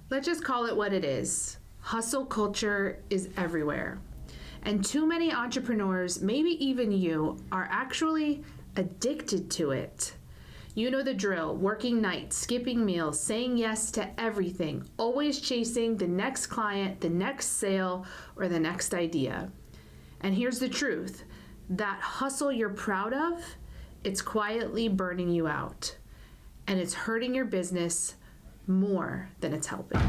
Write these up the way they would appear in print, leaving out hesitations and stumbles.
Let's just call it what it is. Hustle culture is everywhere. And too many entrepreneurs, maybe even you, are actually addicted to it. You know the drill, working nights, skipping meals, saying yes to everything, always chasing the next client, the next sale, or the next idea. And here's the truth, that hustle you're proud of, it's quietly burning you out. And it's hurting your business more than it's helping.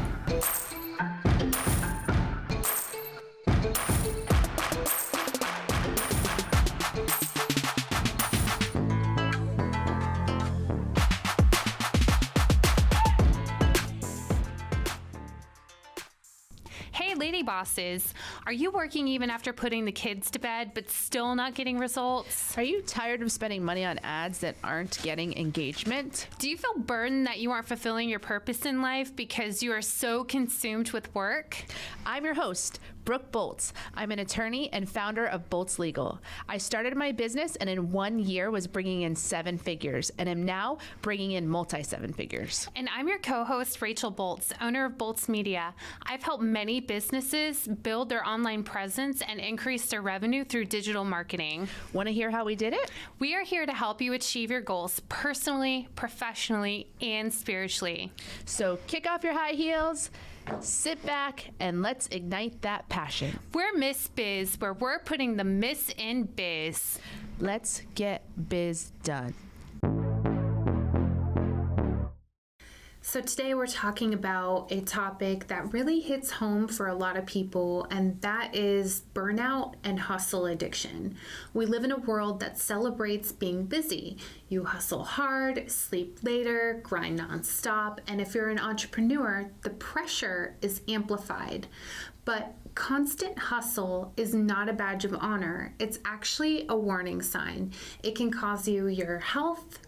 Lady bosses, are you working even after putting the kids to bed but still not getting results? Are you tired of spending money on ads that aren't getting engagement? Do you feel burdened that you aren't fulfilling your purpose in life because you are so consumed with work? I'm your host, Brooke Boltz. I'm an attorney and founder of Boltz Legal. I started my business and in 1 year was bringing in 7 figures and am now bringing in multi-7 figures. And I'm your co-host, Rachel Boltz, owner of Boltz Media. I've helped many businesses build their online presence and increase their revenue through digital marketing. Want to hear how we did it? We are here to help you achieve your goals personally, professionally, and spiritually. So kick off your high heels, sit back, and let's ignite that passion. We're Ms Biz, where we're putting the Miss in biz. Let's get biz done. So today we're talking about a topic that really hits home for a lot of people, and that is burnout and hustle addiction. We live in a world that celebrates being busy. You hustle hard, sleep later, grind nonstop, and if you're an entrepreneur, the pressure is amplified. But constant hustle is not a badge of honor. It's actually a warning sign. It can cost you your health,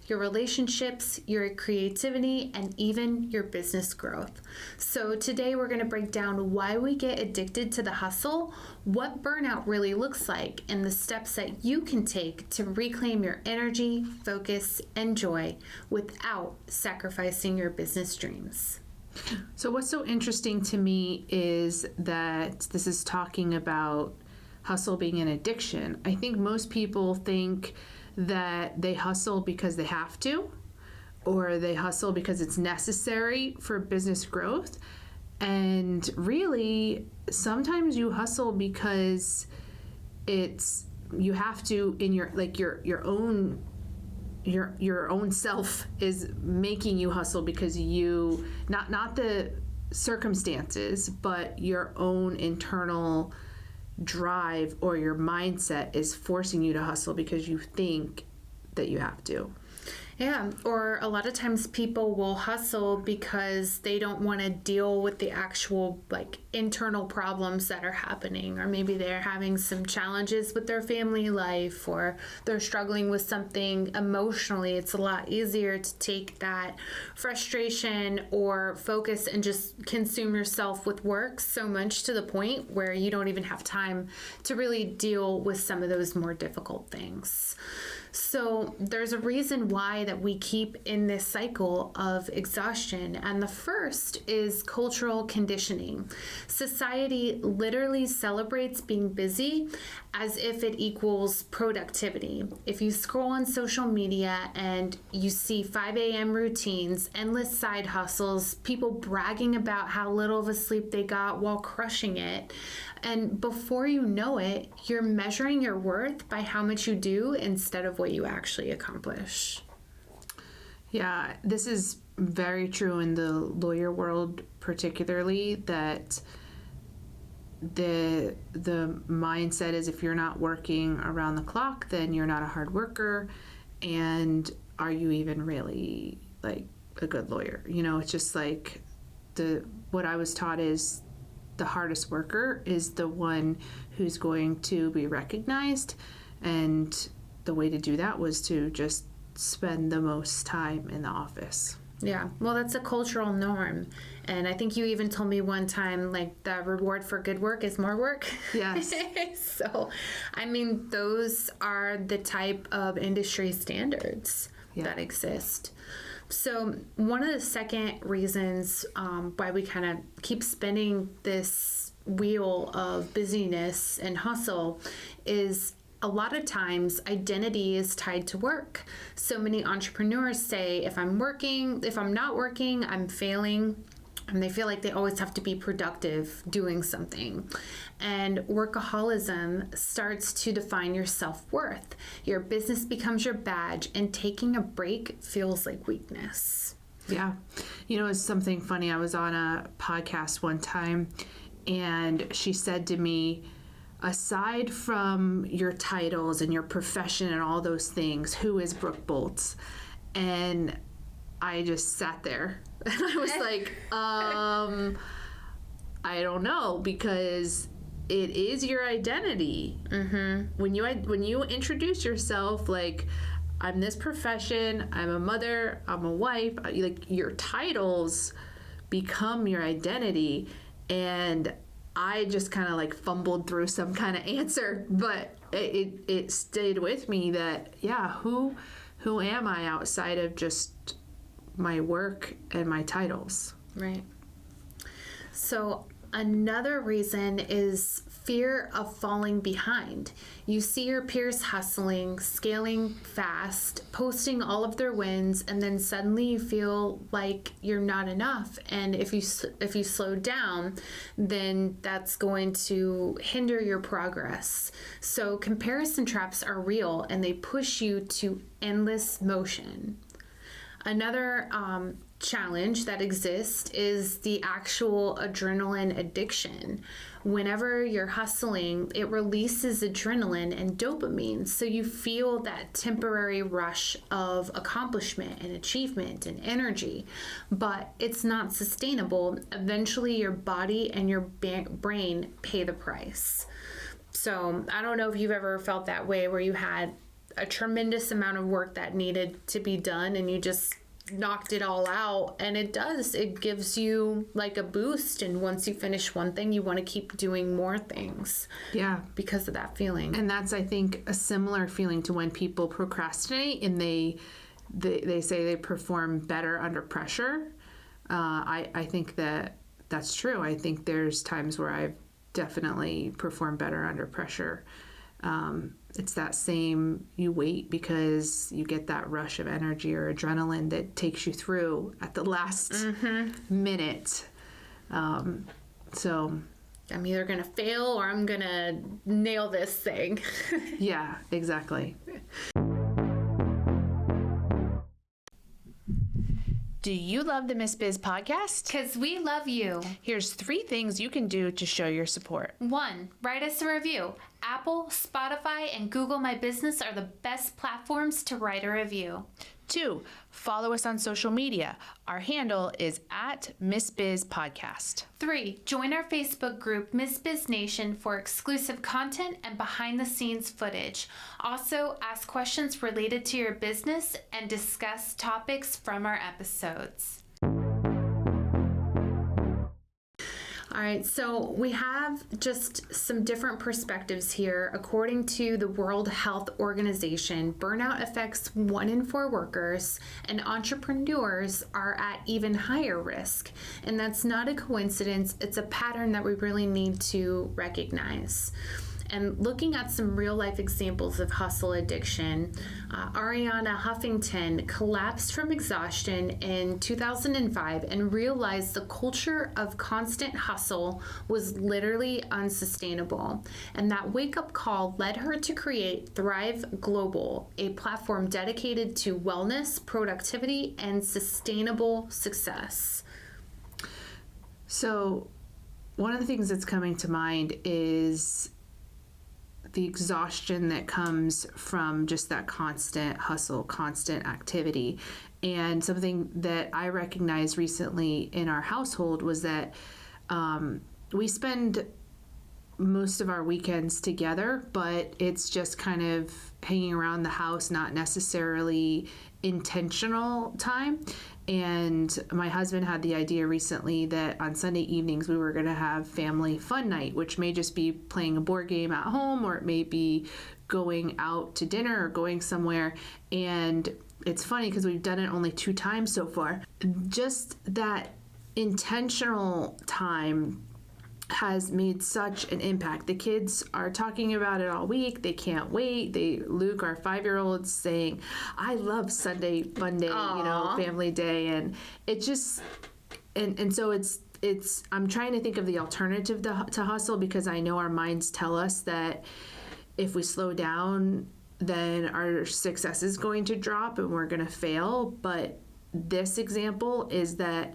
your relationships, your creativity, and even your business growth. So today we're going to break down why we get addicted to the hustle, what burnout really looks like, and the steps that you can take to reclaim your energy, focus, and joy without sacrificing your business dreams. So what's so interesting to me is that this is talking about hustle being an addiction. I think most people think that they hustle because they have to, or they hustle because it's necessary for business growth. And really, sometimes you hustle because you have to in your own self is making you hustle because you not the circumstances, but your own internal drive or your mindset is forcing you to hustle because you think that you have to. Yeah, or a lot of times people will hustle because they don't want to deal with the actual internal problems that are happening, or maybe they're having some challenges with their family life, or they're struggling with something emotionally. It's a lot easier to take that frustration or focus and just consume yourself with work so much to the point where you don't even have time to really deal with some of those more difficult things. So there's a reason why that we keep in this cycle of exhaustion. And the first is cultural conditioning. Society literally celebrates being busy as if it equals productivity. If you scroll on social media and you see 5 a.m. routines, endless side hustles, people bragging about how little of a sleep they got while crushing it, and before you know it, you're measuring your worth by how much you do instead of what you actually accomplish. Yeah, this is very true in the lawyer world, particularly, that the mindset is if you're not working around the clock, then you're not a hard worker, and are you even really a good lawyer? It's just what I was taught is the hardest worker is the one who's going to be recognized, and the way to do that was to just spend the most time in the office. Yeah, well, that's a cultural norm. And I think you even told me one time, the reward for good work is more work. Yes. So, those are the type of industry standards that exist. So one of the second reasons why we kind of keep spinning this wheel of busyness and hustle is a lot of times identity is tied to work. So many entrepreneurs say, if I'm not working, I'm failing. And they feel like they always have to be productive doing something. And workaholism starts to define your self-worth. Your business becomes your badge, and taking a break feels like weakness. Yeah. It's something funny. I was on a podcast one time, and she said to me, aside from your titles and your profession and all those things, who is Brooke Bolts? And I just sat there and I was like, I don't know, because it is your identity. Mm-hmm. When you introduce yourself, like, I'm this profession, I'm a mother, I'm a wife, like, your titles become your identity. And I just kind of like fumbled through some kind of answer, but it stayed with me that, yeah, who am I outside of just my work and my titles? Right. So another reason is fear of falling behind. You see your peers hustling, scaling fast, posting all of their wins, and then suddenly you feel like you're not enough. And if you slow down, then that's going to hinder your progress. So comparison traps are real, and they push you to endless motion. Another challenge that exists is the actual adrenaline addiction. Whenever you're hustling, it releases adrenaline and dopamine, so you feel that temporary rush of accomplishment and achievement and energy, but it's not sustainable. Eventually, your body and your brain pay the price. So I don't know if you've ever felt that way, where you had a tremendous amount of work that needed to be done and you just knocked it all out, and it gives you like a boost, and once you finish one thing you want to keep doing more things. Yeah, because of that feeling. And that's, I think, a similar feeling to when people procrastinate and they say they perform better under pressure. I think that's true. I think there's times where I've definitely performed better under pressure. It's that same, you wait because you get that rush of energy or adrenaline that takes you through at the last minute. So I'm either going to fail or I'm going to nail this thing. Yeah, exactly. Do you love the Ms Biz podcast? Because we love you. Here's 3 things you can do to show your support. 1. Write us a review. Apple, Spotify, and Google My Business are the best platforms to write a review. 2. Follow us on social media. Our handle is @Ms Biz Podcast. 3. Join our Facebook group, Ms Biz Nation, for exclusive content and behind-the-scenes footage. Also, ask questions related to your business and discuss topics from our episodes. All right, so we have just some different perspectives here. According to the World Health Organization, burnout affects 1 in 4 workers, and entrepreneurs are at even higher risk. And that's not a coincidence. It's a pattern that we really need to recognize. And looking at some real life examples of hustle addiction, Ariana Huffington collapsed from exhaustion in 2005 and realized the culture of constant hustle was literally unsustainable. And that wake-up call led her to create Thrive Global, a platform dedicated to wellness, productivity, and sustainable success. So one of the things that's coming to mind is the exhaustion that comes from just that constant hustle, constant activity. And something that I recognized recently in our household was that we spend most of our weekends together, but it's just kind of hanging around the house, not necessarily intentional time. And my husband had the idea recently that on Sunday evenings we were going to have family fun night, which may just be playing a board game at home, or it may be going out to dinner or going somewhere. And it's funny because we've done it only 2 times so far. Just that intentional time has made such an impact. The kids are talking about it all week. They can't wait. Luke, our 5-year-old, saying, I love Sunday fun day, family day. And it just, and so it's, I'm trying to think of the alternative to hustle, because I know our minds tell us that if we slow down, then our success is going to drop and we're going to fail. But this example is that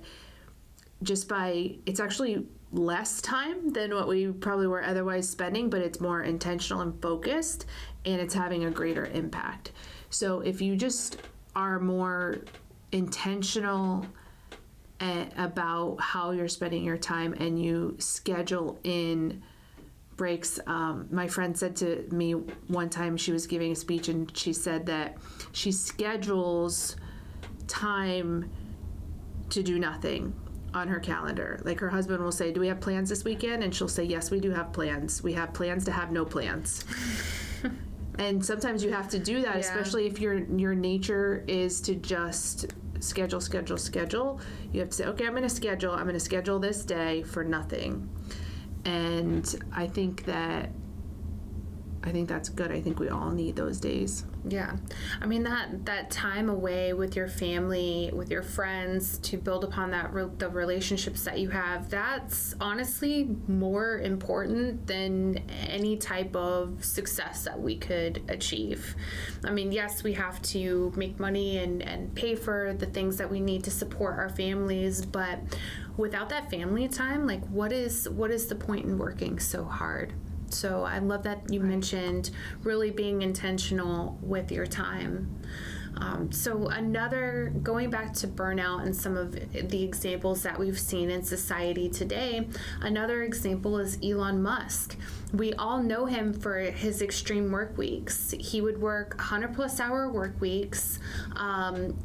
it's actually less time than what we probably were otherwise spending, but it's more intentional and focused, and it's having a greater impact. So if you just are more intentional about how you're spending your time and you schedule in breaks. My friend said to me one time, she was giving a speech, and she said that she schedules time to do nothing on her calendar. Like, her husband will say, do we have plans this weekend? And she'll say, yes, we do have plans. We have plans to have no plans. And sometimes you have to do that, especially if your nature is to just schedule. You have to say, okay, I'm going to schedule this day for nothing. And I think that's good. I think we all need those days. Yeah. I mean, that time away with your family, with your friends, to build upon the relationships that you have, that's honestly more important than any type of success that we could achieve. I mean, yes, we have to make money and pay for the things that we need to support our families, but without that family time, like, what is the point in working so hard? So I love that you mentioned really being intentional with your time. So going back to burnout and some of the examples that we've seen in society today, another example is Elon Musk. We all know him for his extreme work weeks. He would work 100+ hour work weeks.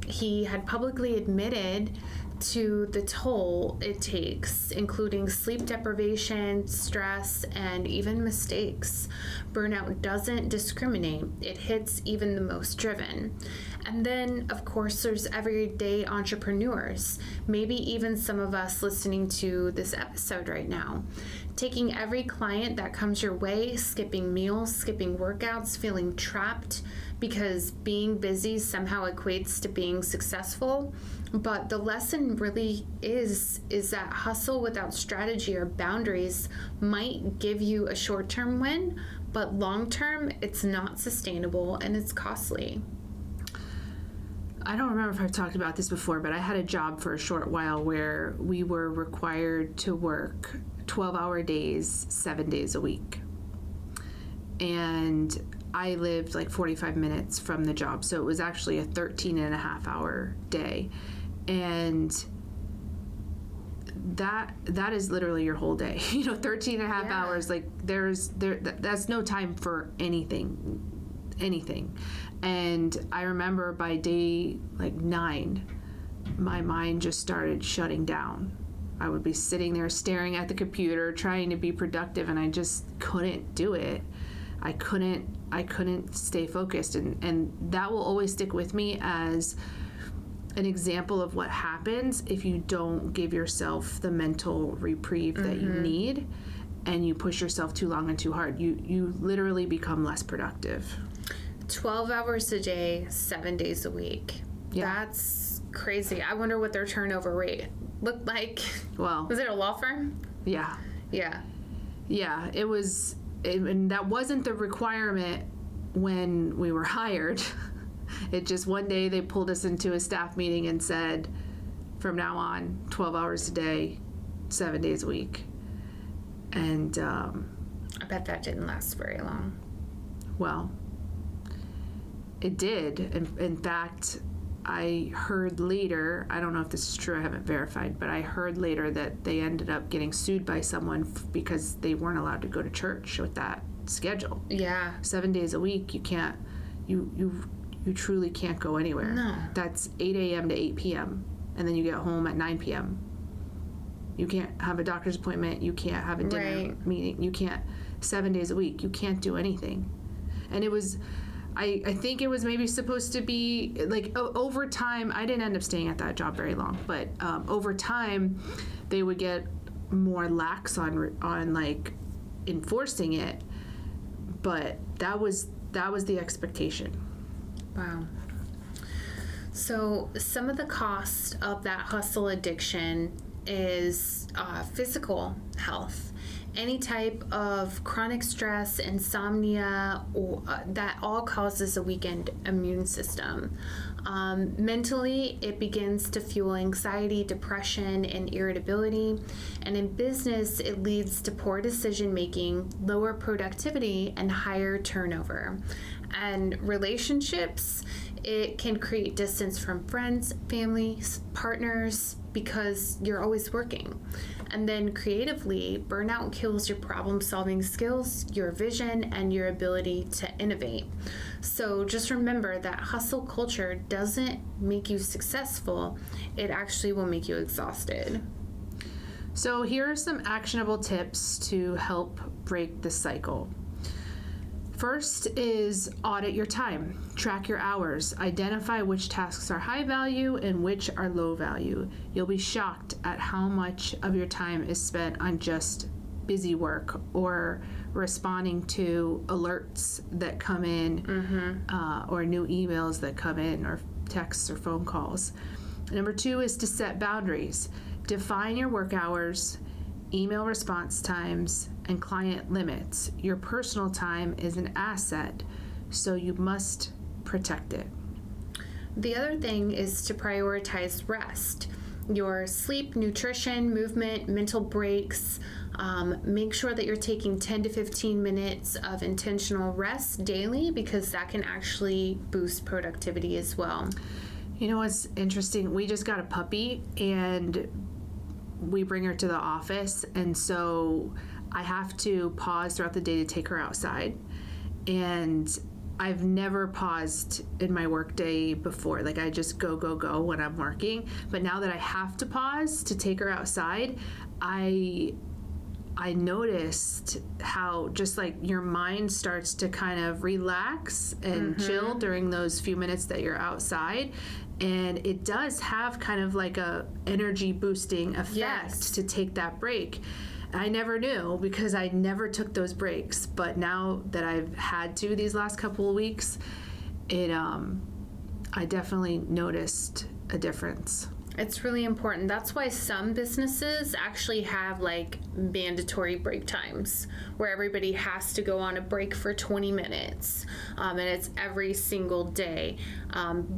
He had publicly admitted to the toll it takes, including sleep deprivation, stress, and even mistakes. Burnout doesn't discriminate. It hits even the most driven. And then, of course, there's everyday entrepreneurs, maybe even some of us listening to this episode right now. Taking every client that comes your way, skipping meals, skipping workouts, feeling trapped because being busy somehow equates to being successful. But the lesson really is that hustle without strategy or boundaries might give you a short-term win, but long-term, it's not sustainable and it's costly. I don't remember if I've talked about this before, but I had a job for a short while where we were required to work 12-hour days, 7 days a week. And I lived like 45 minutes from the job, so it was actually a 13.5-hour day. And that is literally your whole day. 13.5 hours, like that's no time for anything. And I remember by day like 9, my mind just started shutting down. I would be sitting there staring at the computer trying to be productive, and I just couldn't do it. I couldn't stay focused, and that will always stick with me as an example of what happens if you don't give yourself the mental reprieve that you need, and you push yourself too long and too hard. You literally become less productive. 12 hours a day, 7 days a week. Yeah. That's crazy. I wonder what their turnover rate looked like. Well, was it a law firm? Yeah. Yeah. Yeah, it was, and that wasn't the requirement when we were hired. It just one day they pulled us into a staff meeting and said, from now on, 12 hours a day, 7 days a week. And I bet that didn't last very long. Well, it did. In fact, I heard later, I don't know if this is true, I haven't verified, but I heard later that they ended up getting sued by someone because they weren't allowed to go to church with that schedule. Yeah. 7 days a week, you can't, you truly can't go anywhere. No. That's 8 a.m. to 8 p.m. and then you get home at 9 p.m. You can't have a doctor's appointment. You can't have a dinner meeting. You can't, 7 days a week, you can't do anything. And it was, I think it was maybe supposed to be like over time. I didn't end up staying at that job very long, but over time, they would get more lax on like enforcing it. But that was the expectation. Wow. So some of the cost of that hustle addiction is physical health. Any type of chronic stress, insomnia, or that all causes a weakened immune system. Mentally, it begins to fuel anxiety, depression, and irritability. And in business, it leads to poor decision making, lower productivity, and higher turnover. And relationships, it can create distance from friends, family, partners, because you're always working. And then creatively, burnout kills your problem-solving skills, your vision, and your ability to innovate. So just remember that hustle culture doesn't make you successful. It actually will make you exhausted. So here are some actionable tips to help break the cycle. First is audit your time. Track your hours. Identify which tasks are high value and which are low value. You'll be shocked at how much of your time is spent on just busy work or responding to alerts that come in, or new emails that come in, or texts or phone calls. Number 2 is to set boundaries. Define your work hours, email response times, and client limits. Your personal time is an asset, so you must protect it. The other thing is to prioritize rest. Your sleep, nutrition, movement, mental breaks. Make sure that you're taking 10 to 15 minutes of intentional rest daily, because that can actually boost productivity as well. You know what's interesting? We just got a puppy, and we bring her to the office, and so I have to pause throughout the day to take her outside. And I've never paused in my work day before. Like, I just go when I'm working. But now that I have to pause to take her outside, I noticed how just like your mind starts to kind of relax and chill during those few minutes that you're outside. And it does have kind of like a energy boosting effect to take that break. I never knew, because I never took those breaks, but now that I've had to these last couple of weeks, I definitely noticed a difference. It's really important. That's why some businesses actually have like mandatory break times where everybody has to go on a break for 20 minutes. And it's every single day,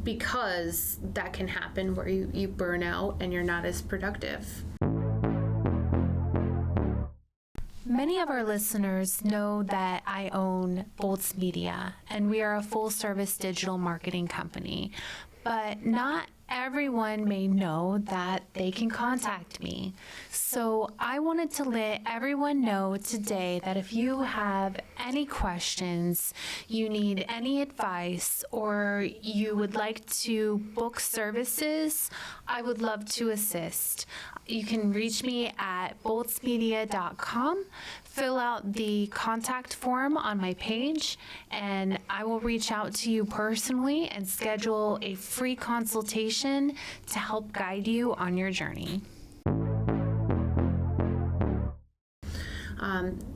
because that can happen where you burn out and you're not as productive. Many of our listeners know that I own Bolts Media, and we are a full-service digital marketing company, but not everyone may know that they can contact me. So I wanted to let everyone know today that if you have any questions, you need any advice, or you would like to book services, I would love to assist. You can reach me at boltsmedia.com, fill out the contact form on my page, and I will reach out to you personally and schedule a free consultation to help guide you on your journey.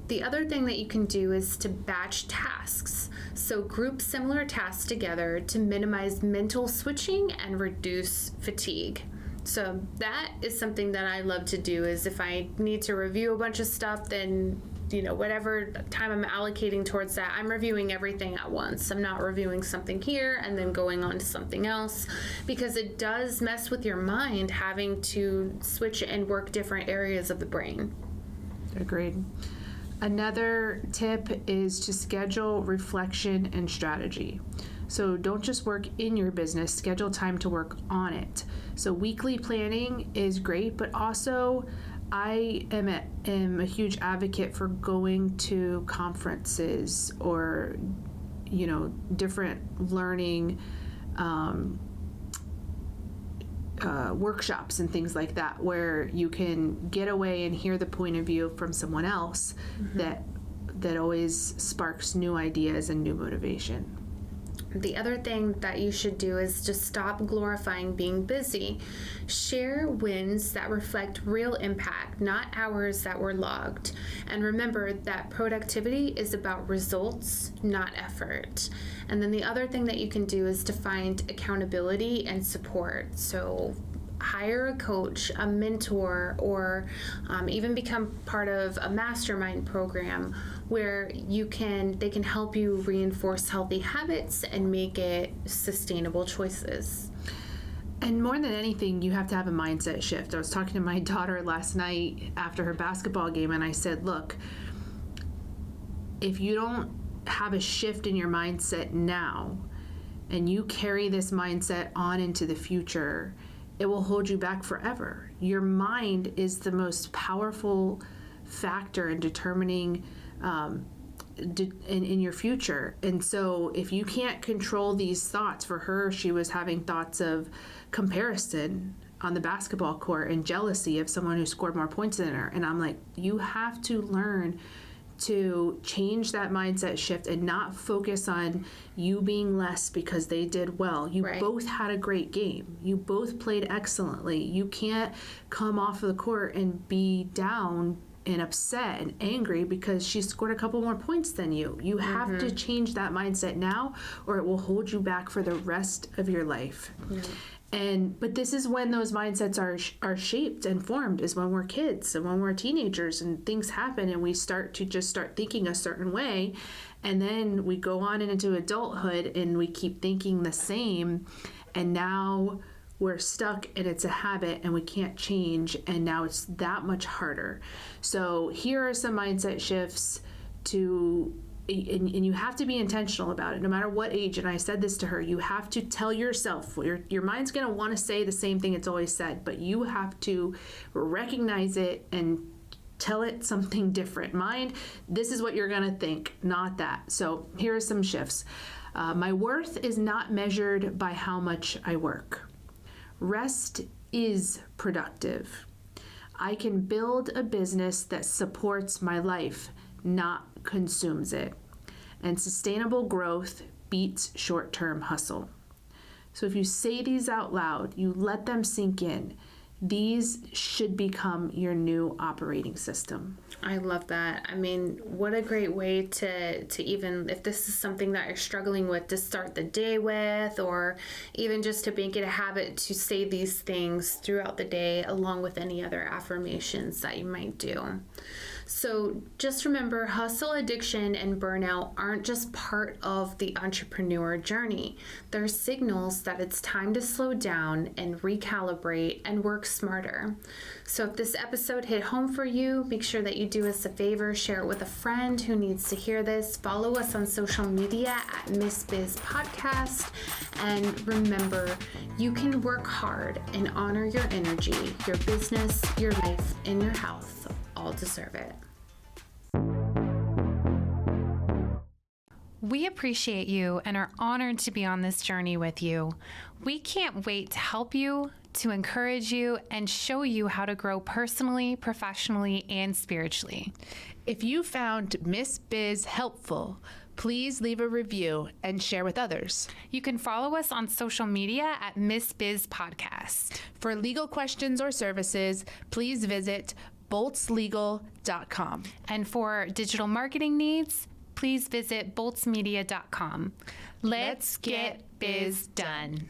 The other thing that you can do is to batch tasks. So group similar tasks together to minimize mental switching and reduce fatigue. So that is something that I love to do, is if I need to review a bunch of stuff, then whatever time I'm allocating towards that, I'm reviewing everything at once. I'm not reviewing something here and then going on to something else, because it does mess with your mind having to switch and work different areas of the brain. Agreed. Another tip is to schedule reflection and strategy. So don't just work in your business, schedule time to work on it. So weekly planning is great, but also I am a huge advocate for going to conferences or, different learning workshops and things like that, where you can get away and hear the point of view from someone else that always sparks new ideas and new motivation. The other thing that you should do is just stop glorifying being busy. Share wins that reflect real impact, not hours that were logged. And remember that productivity is about results, not effort. And then the other thing that you can do is to find accountability and support. So hire a coach, a mentor, or even become part of a mastermind program where they can help you reinforce healthy habits and make it sustainable choices. And more than anything, you have to have a mindset shift. I was talking to my daughter last night after her basketball game, and I said, look, if you don't have a shift in your mindset now, and you carry this mindset on into the future, it will hold you back forever. Your mind is the most powerful factor in determining in your future. And so if you can't control these thoughts, for her, she was having thoughts of comparison on the basketball court and jealousy of someone who scored more points than her. And I'm like, you have to learn to change that mindset shift and not focus on you being less because they did well. You Right. both had a great game. You both played excellently. You can't come off of the court and be down and upset and angry because she scored a couple more points than you. You have to change that mindset now, or it will hold you back for the rest of your life. But this is when those mindsets are shaped and formed, is when we're kids and when we're teenagers and things happen and we start thinking a certain way, and then we go on into adulthood and we keep thinking the same, and now we're stuck and it's a habit and we can't change, and now it's that much harder. So here are some mindset shifts and you have to be intentional about it no matter what age. And I said this to her, you have to tell yourself, your mind's going to want to say the same thing it's always said, but you have to recognize it and tell it something different. Mind, this is what you're going to think, not that. So here are some shifts. My worth is not measured by how much I work. Rest is productive. I can build a business that supports my life, not consumes it. And sustainable growth beats short-term hustle. So if you say these out loud, you let them sink in, these should become your new operating system. I love that. I mean, what a great way to even, if this is something that you're struggling with, to start the day with, or even just to make it a habit to say these things throughout the day, along with any other affirmations that you might do. So just remember, hustle, addiction, and burnout aren't just part of the entrepreneur journey. They're signals that it's time to slow down and recalibrate and work smarter. So if this episode hit home for you, make sure that you do us a favor, share it with a friend who needs to hear this. Follow us on social media at Ms Biz Podcast. And remember, you can work hard and honor your energy, your business, your life, and your health. All deserve it. We appreciate you and are honored to be on this journey with you. We can't wait to help you, to encourage you, and show you how to grow personally, professionally, and spiritually. If you found Ms Biz helpful, please leave a review and share with others. You can follow us on social media at Ms Biz Podcast. For legal questions or services, please visit boltslegal.com. And for digital marketing needs, please visit boltsmedia.com. Let's get biz done.